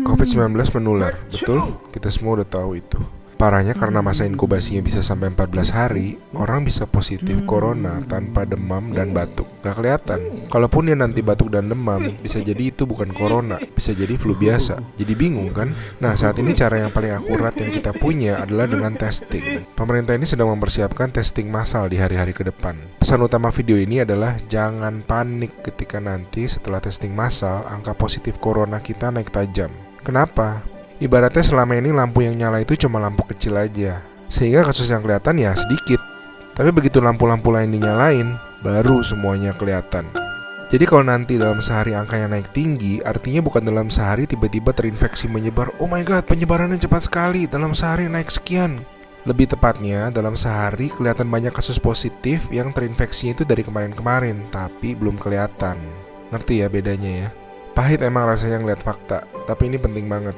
COVID-19 menular, betul? Kita semua udah tahu itu. Parahnya karena masa inkubasinya bisa sampai 14 hari, orang bisa positif corona tanpa demam dan batuk. Gak kelihatan. Kalaupun dia nanti batuk dan demam, bisa jadi itu bukan corona, bisa jadi flu biasa. Jadi bingung kan? Nah, saat ini cara yang paling akurat yang kita punya adalah dengan testing. Pemerintah ini sedang mempersiapkan testing massal di hari-hari ke depan. Pesan utama video ini adalah jangan panik ketika nanti setelah testing massal, angka positif corona kita naik tajam. Kenapa? Ibaratnya selama ini lampu yang nyala itu cuma lampu kecil aja, sehingga kasus yang kelihatan ya sedikit. Tapi begitu lampu-lampu lain dinyalain, baru semuanya kelihatan. Jadi kalau nanti dalam sehari angkanya naik tinggi, artinya bukan dalam sehari tiba-tiba terinfeksi menyebar. Oh my god, penyebarannya cepat sekali, dalam sehari naik sekian. Lebih tepatnya, dalam sehari kelihatan banyak kasus positif yang terinfeksinya itu dari kemarin-kemarin, tapi belum kelihatan. Ngerti ya bedanya ya? Pahit emang rasanya ngeliat fakta, tapi ini penting banget.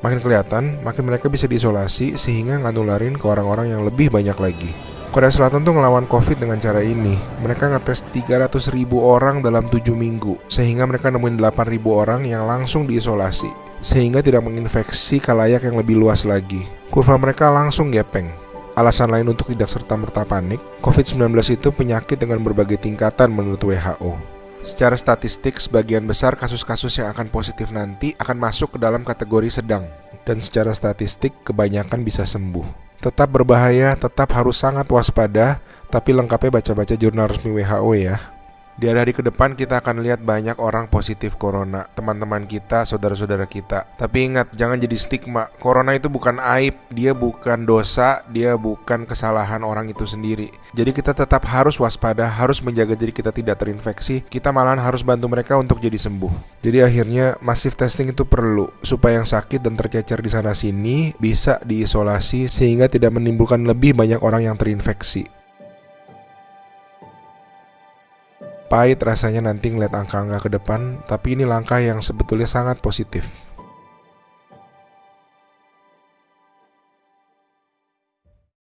Makin kelihatan, makin mereka bisa diisolasi sehingga nggak nularin ke orang-orang yang lebih banyak lagi. Korea Selatan tuh ngelawan COVID dengan cara ini. Mereka ngetes 300.000 orang dalam 7 minggu, sehingga mereka nemuin 8.000 orang yang langsung diisolasi, sehingga tidak menginfeksi khalayak yang lebih luas lagi. Kurva mereka langsung gepeng. Alasan lain untuk tidak serta-merta panik, COVID-19 itu penyakit dengan berbagai tingkatan menurut WHO. Secara statistik, sebagian besar kasus-kasus yang akan positif nanti akan masuk ke dalam kategori sedang. Dan secara statistik, kebanyakan bisa sembuh. Tetap berbahaya, tetap harus sangat waspada, tapi lengkapnya baca-baca jurnal resmi WHO ya. Di hari-hari ke depan kita akan lihat banyak orang positif corona, teman-teman kita, saudara-saudara kita. Tapi ingat, jangan jadi stigma. Corona itu bukan aib, dia bukan dosa, dia bukan kesalahan orang itu sendiri. Jadi kita tetap harus waspada, harus menjaga diri kita tidak terinfeksi. Kita malahan harus bantu mereka untuk jadi sembuh. Jadi akhirnya massive testing itu perlu, supaya yang sakit dan tercecer di sana-sini bisa diisolasi sehingga tidak menimbulkan lebih banyak orang yang terinfeksi. Pahit rasanya nanti ngeliat angka-angka ke depan, tapi ini langkah yang sebetulnya sangat positif.